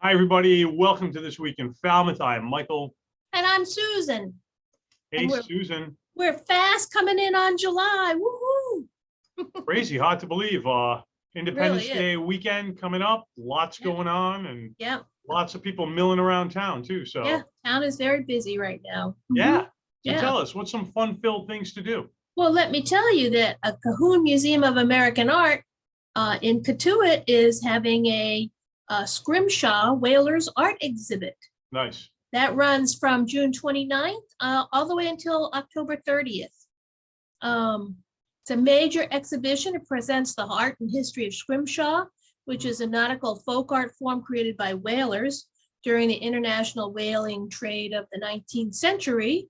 Hi, everybody. Welcome to This Week in Falmouth. I am Michael. And I'm Susan. Hey, And Susan. We're fast coming in on July. Woohoo! Crazy, hard to believe. Independence Really Day weekend coming up. Lots going on, and lots of people milling around town too. So yeah, town is very busy right now. Yeah. So tell us, what's some fun-filled things to do? Well, let me tell you that a Cahoon Museum of American Art in Cotuit is having a Scrimshaw Whalers art exhibit. Nice. That runs from June 29th all the way until October 30th. It's a major exhibition. It presents the art and history of Scrimshaw, which is a nautical folk art form created by whalers during the international whaling trade of the 19th century.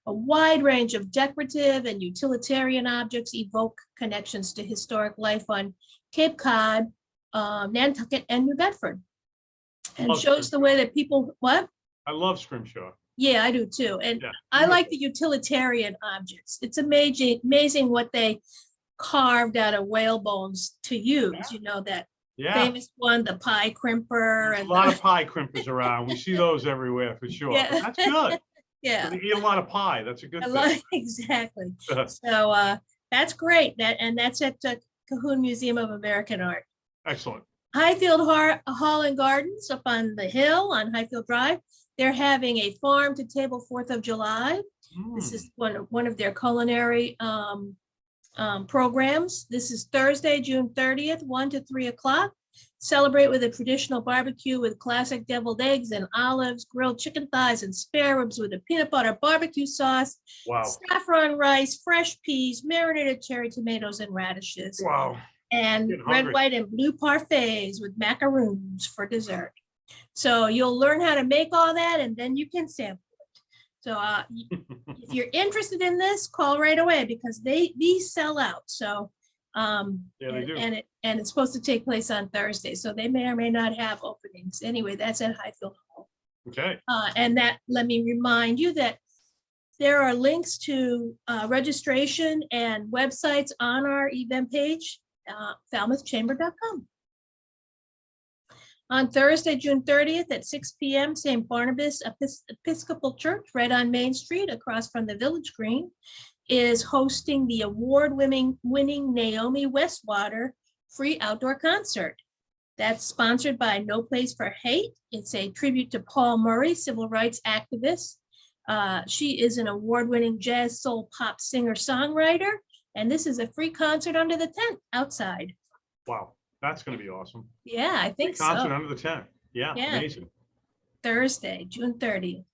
A wide range of decorative and utilitarian objects evoke connections to historic life on Cape Cod, Nantucket, and New Bedford, and shows the way that people, what? I love Scrimshaw. Yeah, I do too. And I like the utilitarian objects. It's amazing what they carved out of whale bones to use, you know, that famous one, the pie crimper. There's a lot of pie crimpers around. We see those everywhere for sure. Yeah. But that's good. Yeah. So they eat a lot of pie. That's a good thing. Exactly. So that's great. That's at the Cahoon Museum of American Art. Excellent. Highfield Hall and Gardens up on the hill on Highfield Drive. They're having a farm to table 4th of July. This is one of their culinary programs. This is Thursday, June 30th, 1 to 3 o'clock. Celebrate with a traditional barbecue with classic deviled eggs and olives, grilled chicken thighs and spare ribs with a peanut butter barbecue sauce, saffron rice, fresh peas, marinated cherry tomatoes and radishes. Wow. And red, white, and blue parfaits with macaroons for dessert. So you'll learn how to make all that, and then you can sample it. So if you're interested in this, call right away because these sell out. So they do. And it's supposed to take place on Thursday, so they may or may not have openings. Anyway, that's at Highfield Hall. Okay. And let me remind you that there are links to registration and websites on our event page. FalmouthChamber.com. On Thursday, June 30th at 6 p.m., St. Barnabas Episcopal Church, right on Main Street, across from the Village Green, is hosting the award-winning Naomi Westwater free outdoor concert. That's sponsored by No Place for Hate. It's a tribute to Paul Murray, civil rights activist. She is an award-winning jazz soul pop singer-songwriter. And this is a free concert under the tent outside. Wow, that's going to be awesome. Yeah, I think so. Concert under the tent. Yeah, amazing. Thursday, June 30th.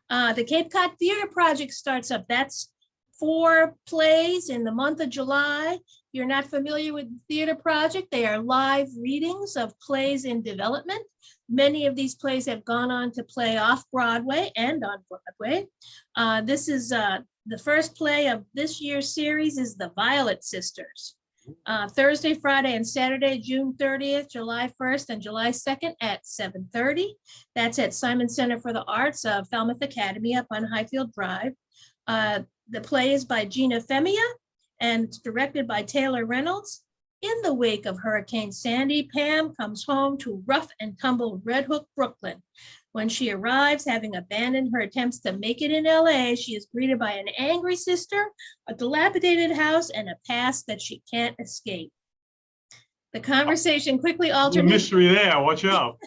The Cape Cod Theater Project starts up. That's 4 plays in the month of July. If you're not familiar with the Theater Project, they are live readings of plays in development. Many of these plays have gone on to play off Broadway and on Broadway. This is the first play of this year's series is The Violet Sisters. Thursday, Friday, and Saturday, June 30th, July 1st, and July 2nd at 7:30. That's at Simon Center for the Arts of Falmouth Academy up on Highfield Drive. The play is by Gina Femia, and it's directed by Taylor Reynolds. In the wake of Hurricane Sandy, Pam comes home to rough and tumble Red Hook, Brooklyn. When she arrives, having abandoned her attempts to make it in LA, she is greeted by an angry sister, a dilapidated house, and a past that she can't escape. The conversation quickly alternates. Mystery there, watch out.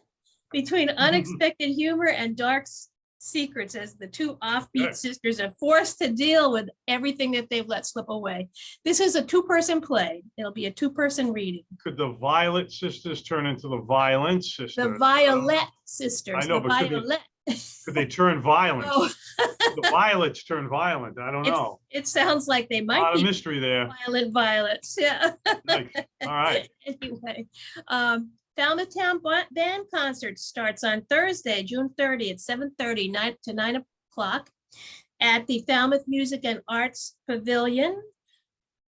Between unexpected humor and dark secrets as the 2 offbeat sisters are forced to deal with everything that they've let slip away. This is a 2-person play. It'll be a 2-person reading. Could the Violet Sisters turn into the Violent Sisters? The Violet Sisters. I know, but could they turn violent? Oh. The Violets turn violent. I don't know. It sounds like they might be. A lot of mystery there. Violent Violets. Yeah. Nice. All right. Anyway. Falmouth Town Band Concert starts on Thursday, June 30th, 7:30 to 9 o'clock at the Falmouth Music and Arts Pavilion,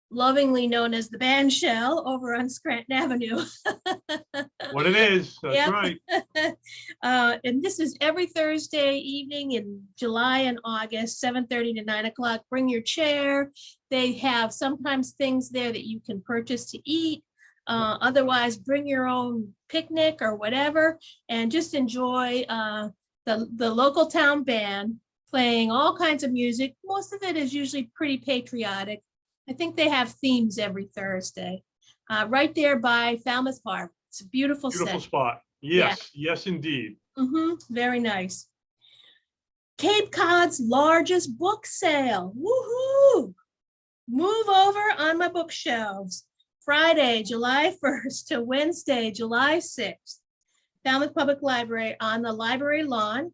lovingly known as the Band Shell, over on Scranton Avenue. What it is, that's right. And this is every Thursday evening in July and August, 7:30 to 9 o'clock. Bring your chair. They have sometimes things there that you can purchase to eat. Otherwise, bring your own picnic or whatever, and just enjoy the local town band playing all kinds of music. Most of it is usually pretty patriotic. I think they have themes every Thursday, right there by Falmouth Harbor. It's a beautiful Beautiful set. spot. Yes, yes, indeed. Very nice. Cape Cod's largest book sale. Woohoo! Move over on my bookshelves. Friday, July 1st to Wednesday, July 6th. Falmouth Public Library on the library lawn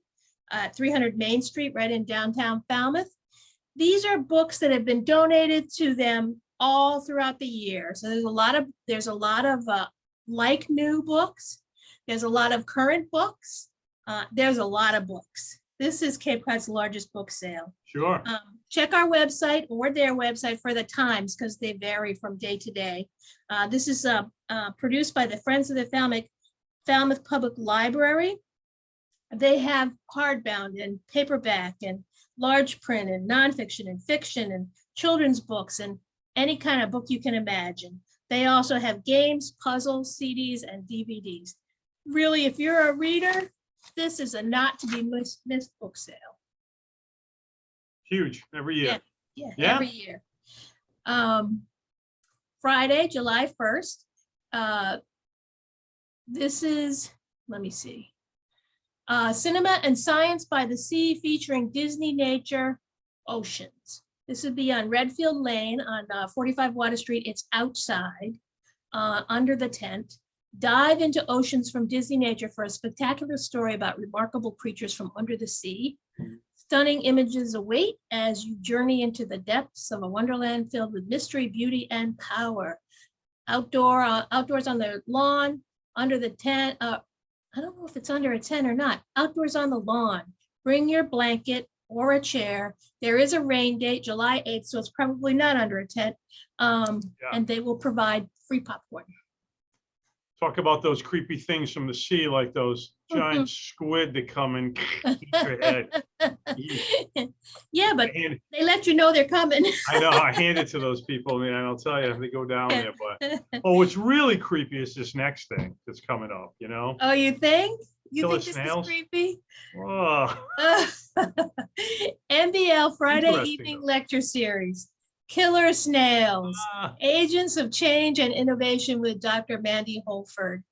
at 300 Main Street, right in downtown Falmouth. These are books that have been donated to them all throughout the year. So there's a lot of like new books. There's a lot of current books. There's a lot of books. This is Cape Cod's largest book sale. Sure. Check our website or their website for the times because they vary from day to day. This is produced by the Friends of the Falmouth Public Library. They have hardbound and paperback and large print and nonfiction and fiction and children's books and any kind of book you can imagine. They also have games, puzzles, CDs, and DVDs. Really, if you're a reader, this is a not to be missed book sale. Huge every year. Yeah, Yeah. every year. Friday, July 1st. This is, let me see. Cinema and Science by the Sea featuring Disney Nature Oceans. This would be on Redfield Lane on 45 Water Street. It's outside, under the tent. Dive into oceans from Disney Nature for a spectacular story about remarkable creatures from under the sea. Stunning images await as you journey into the depths of a wonderland filled with mystery, beauty, and power. Outdoors on the lawn, under the tent. I don't know if it's under a tent or not. Outdoors on the lawn. Bring your blanket or a chair. There is a rain date, July 8th, so it's probably not under a tent. And they will provide free popcorn. Talk about those creepy things from the sea, like those giant squid that come and eat your head. Yeah, but they let you know they're coming. I know. I hand it to those people, man. I'll tell you if they go down there. But what's really creepy is this next thing that's coming up. You know? Oh, you think? You Killer think this snails? is creepy? Oh. MBL Friday evening lecture series. Killer Snails, Agents of Change and Innovation with Dr. Mandy Holford.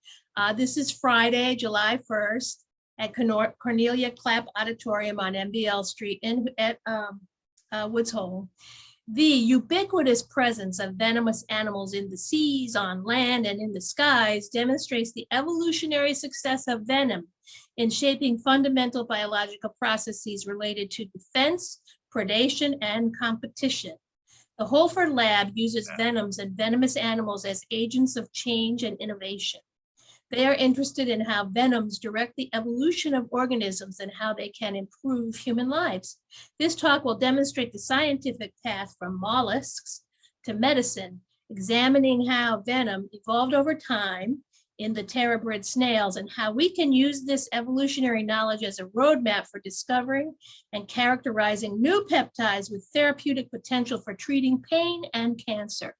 This is Friday, July 1st at Cornelia Clapp Auditorium on MBL Street at Woods Hole. The ubiquitous presence of venomous animals in the seas, on land, and in the skies demonstrates the evolutionary success of venom in shaping fundamental biological processes related to defense, predation, and competition. The Holford Lab uses venoms and venomous animals as agents of change and innovation. They are interested in how venoms direct the evolution of organisms and how they can improve human lives. This talk will demonstrate the scientific path from mollusks to medicine, examining how venom evolved over time in the terrabrid snails and how we can use this evolutionary knowledge as a roadmap for discovering and characterizing new peptides with therapeutic potential for treating pain and cancer.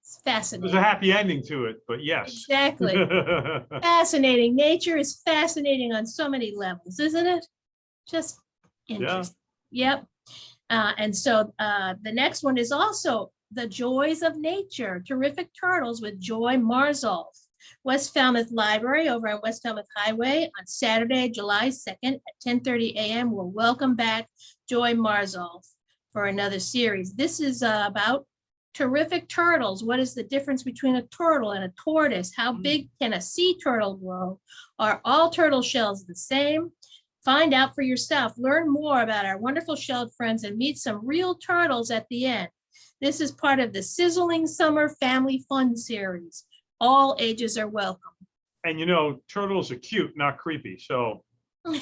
It's fascinating. There's a happy ending to it, but yes. Exactly. Fascinating. Nature is fascinating on so many levels, isn't it? Just interesting. Yeah. Yep. And so the next one is also The Joys of Nature, Terrific Turtles with Joy Marzolf. West Falmouth Library over on West Falmouth Highway on Saturday, July 2nd at 10:30 a.m. We'll welcome back Joy Marzolf for another series. This is about terrific turtles. What is the difference between a turtle and a tortoise? How big can a sea turtle grow? Are all turtle shells the same? Find out for yourself. Learn more about our wonderful shelled friends and meet some real turtles at the end. This is part of the Sizzling Summer Family Fun series. All ages are welcome. And you know, turtles are cute, not creepy. So I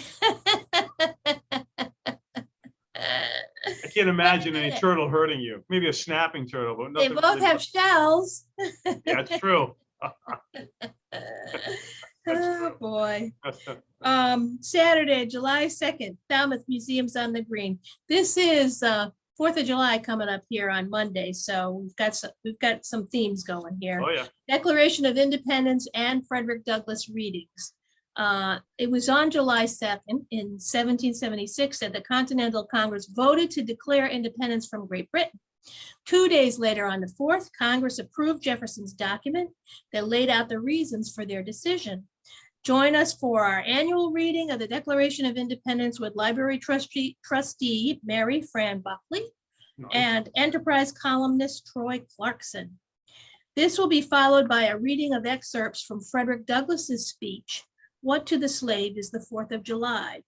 can't imagine any turtle hurting you. Maybe a snapping turtle, but they both have shells. Yeah, it's true. Oh boy. Saturday, July 2nd, Falmouth Museums on the Green. This is 4th of July coming up here on Monday, so we've got some themes going here. Oh, yeah. Declaration of Independence and Frederick Douglass readings. It was on July 2nd in 1776 that the Continental Congress voted to declare independence from Great Britain. 2 days later, on the 4th, Congress approved Jefferson's document that laid out the reasons for their decision. Join us for our annual reading of the Declaration of Independence with Library Trustee Mary Fran Buckley Nice. and Enterprise columnist Troy Clarkson. This will be followed by a reading of excerpts from Frederick Douglass's speech, "What to the Slave is the 4th of July,"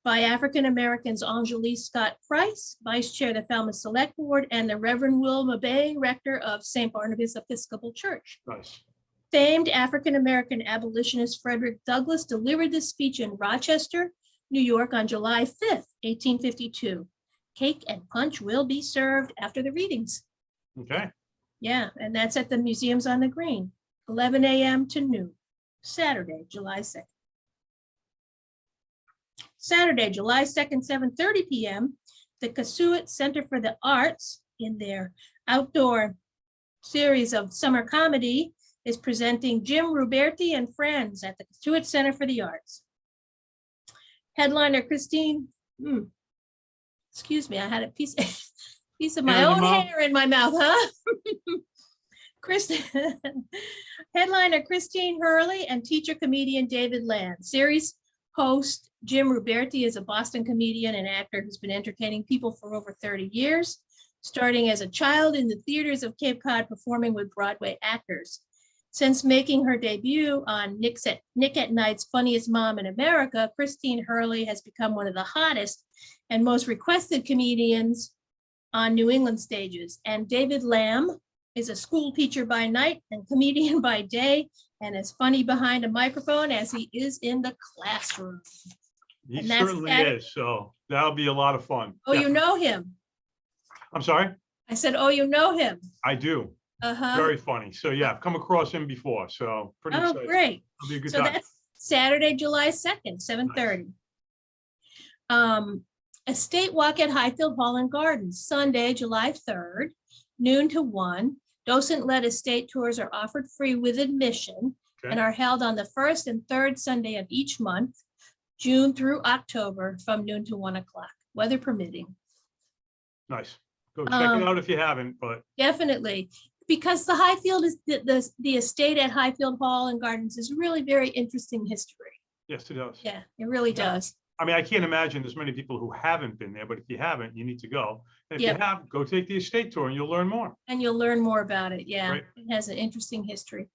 by African-Americans Angelie Scott Price, Vice Chair of the Falmouth Select Board, and the Reverend Will Mabay, Rector of St. Barnabas Episcopal Church. Nice. Famed African-American abolitionist Frederick Douglass delivered this speech in Rochester, New York on July 5th, 1852. Cake and punch will be served after the readings. Okay. Yeah, and that's at the Museums on the Green, 11 a.m. to noon, Saturday, July 2nd. Saturday, July 2nd, 7:30 p.m., the Casuit Center for the Arts, in their outdoor series of summer comedy, is presenting Jim Ruberti and Friends at the Casuit Center for the Arts. Headliner Christine, excuse me, I had a piece of my own hair in my mouth, huh? Headliner Christine Hurley and teacher comedian David Land. Series host Jim Ruberti is a Boston comedian and actor who's been entertaining people for over 30 years, starting as a child in the theaters of Cape Cod, performing with Broadway actors. Since making her debut on Nick at Night's Funniest Mom in America, Christine Hurley has become one of the hottest and most requested comedians on New England stages. And David Lamb is a school teacher by night and comedian by day, and is funny behind a microphone as he is in the classroom. He certainly is. So that'll be a lot of fun. Oh, you know him? I'm sorry? I said, oh, you know him? I do. Uh-huh. Very funny. So yeah, I've come across him before. So pretty excited. Oh, great. It'll be a good So time. that's Saturday, July 2nd, 7:30. A state walk at Highfield Hall and Gardens, Sunday, July 3rd, noon to 1. Docent-led estate tours are offered free with admission and are held on the first and third Sunday of each month, June through October, from noon to 1 o'clock, weather permitting. Nice. Go check it out if you haven't, but definitely, because the Highfield is the estate at Highfield Hall and Gardens is really very interesting history. yes, it does. Yeah, it really does. I mean, I can't imagine there's many people who haven't been there, but if you haven't, you need to go. And if Yep. you have, go take the estate tour and you'll learn more. And you'll learn more about it. Yeah, Right. it has an interesting history.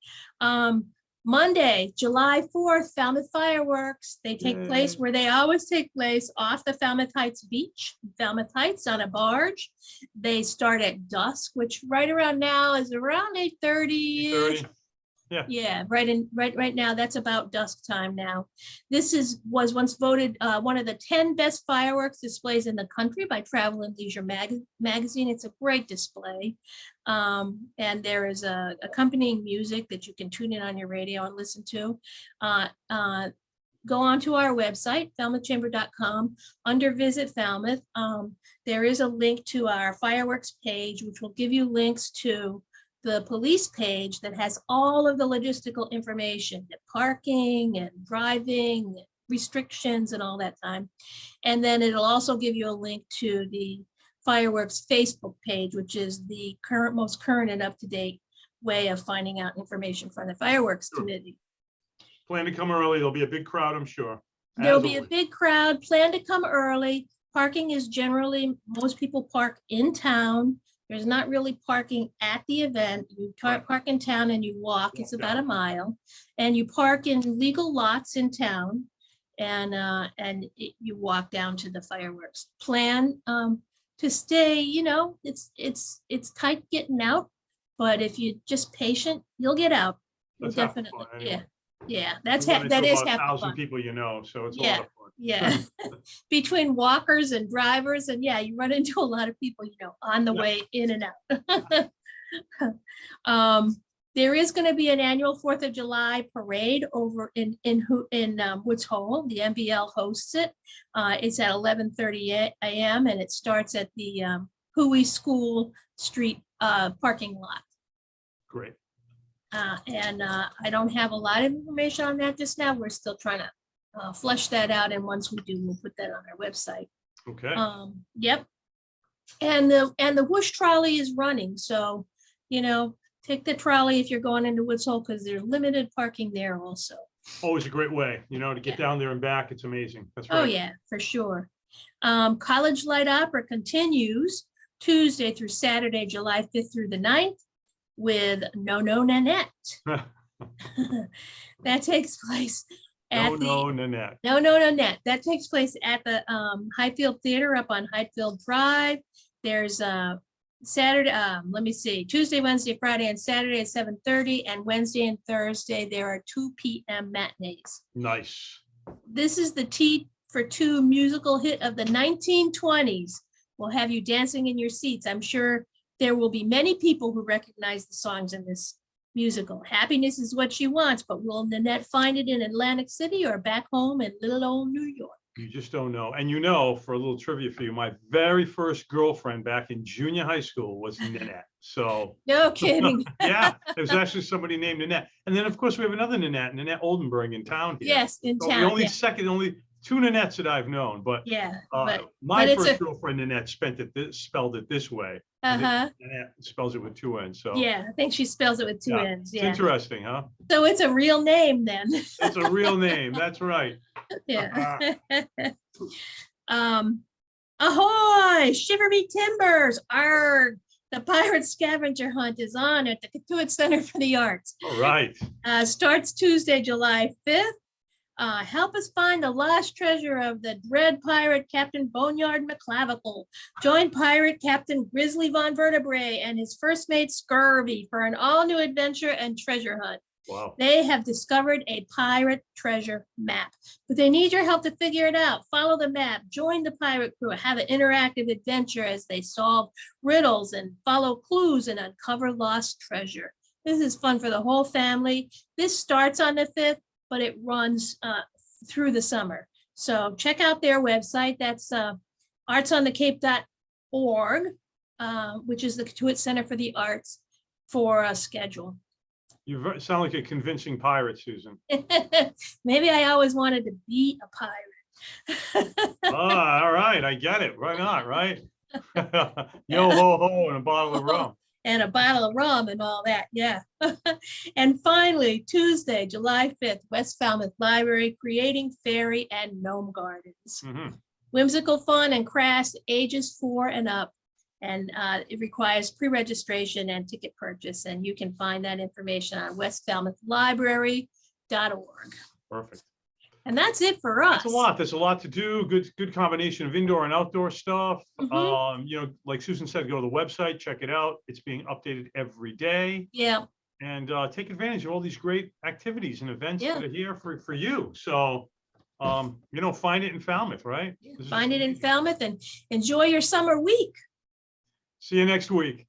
Monday, July 4th, Falmouth fireworks. They take place where they always take place, off the Falmouth Heights beach, Falmouth Heights, on a barge. They start at dusk, which right around now is around 8:30. 30. Yeah. Yeah, right now, that's about dusk time now. This was once voted one of the 10 best fireworks displays in the country by Travel and Leisure magazine. It's a great display. And there is accompanying music that you can tune in on your radio and listen to. Go on to our website, falmouthchamber.com. Under Visit Falmouth, there is a link to our fireworks page, which will give you links to the police page that has all of the logistical information, the parking and driving restrictions and all that time. And then it'll also give you a link to the fireworks Facebook page, which is the most current and up-to-date way of finding out information from the fireworks committee. Plan to come early. There'll be a big crowd, I'm sure. There'll be a big crowd. Plan to come early. Parking is generally, most people park in town. There's not really parking at the event. You park in town and you walk. It's about a mile. And you park in legal lots in town, and you walk down to the fireworks. Plan to stay, it's tight getting out, but if you're just patient, you'll get out. You'll Let's have definitely, fun anyway. yeah, That is half the 1,000 fun. people, so it's a Yeah. lot of fun. Yeah, between walkers and drivers, and yeah, you run into a lot of people, on the way in and out. There is going to be an annual 4th of July parade over in Woods Hole. The MBL hosts it. It's at 11:30 a.m. and it starts at the Huey School Street parking lot. Great. And I don't have a lot of information on that just now. We're still trying to flesh that out. And once we do, we'll put that on our website. Okay. Yep. And the whoosh trolley is running. So, you know, take the trolley if you're going into Woods Hole, because there's limited parking there also. Always a great way, you know, to get down there and back. It's amazing. That's right. Oh, yeah, for sure. College Light Opera continues Tuesday through Saturday, July 5th through the 9th with No Nanette. That takes place at Nanette. No Nanette. That takes place at the Highfield Theater up on Highfield Drive. There's Saturday, let me see, Tuesday, Wednesday, Friday, and Saturday at 7:30, and Wednesday and Thursday, there are 2 p.m. matinees. Nice. This is the Tea for Two musical hit of the 1920s. We'll have you dancing in your seats. I'm sure there will be many people who recognize the songs in this musical. Happiness is what she wants, but will Nanette find it in Atlantic City or back home in little old New York? You just don't know. And you know, for a little trivia for you, my very first girlfriend back in junior high school was Nanette. So No kidding. yeah, there's actually somebody named Nanette. And then of course we have another Nanette Oldenburg in town here. Yes, in So town. the only Yeah. only 2 Nanettes that I've known, but Yeah, my it's first girlfriend Nanette spelled it this way. uh-huh. Nanette spells it with 2 N's. So Yeah, I think she spells it with 2 N's. it's Yeah. interesting, huh? So it's a real name then. It's a real name. That's right. Yeah. Ahoy, shiver me timbers. Arg. The pirate scavenger hunt is on at the Katuitt Center for the Arts. All right. Starts Tuesday, July 5th. Help us find the lost treasure of the dread pirate Captain Boneyard McClavicle. Join pirate Captain Grizzly Von Vertebrae and his first mate Scurvy for an all-new adventure and treasure hunt. Wow. They have discovered a pirate treasure map, but they need your help to figure it out. Follow the map, join the pirate crew, have an interactive adventure as they solve riddles and follow clues and uncover lost treasure. This is fun for the whole family. This starts on the 5th, but it runs through the summer. So check out their website. That's artsonthecape.org, which is the Katuitt Center for the Arts, for a schedule. You sound like a convincing pirate, Susan. Maybe I always wanted to be a pirate. All right, I get it. Why not, right? Yo ho ho and a bottle of rum. And a bottle of rum and all that, yeah. And finally, Tuesday, July 5th, West Falmouth Library, creating fairy and gnome gardens. Mm-hmm. Whimsical fun and crafts, ages 4 and up. And it requires pre-registration and ticket purchase. And you can find that information on westfalmouthlibrary.org. Perfect. And that's it for us. That's a lot. There's a lot to do. Good combination of indoor and outdoor stuff. Mhm. You know, like Susan said, go to the website, check it out. It's being updated every day. Yeah. And take advantage of all these great activities and events Yeah. that are here for you. So, you know, find it in Falmouth, right? Find it in Falmouth and enjoy your summer week. See you next week.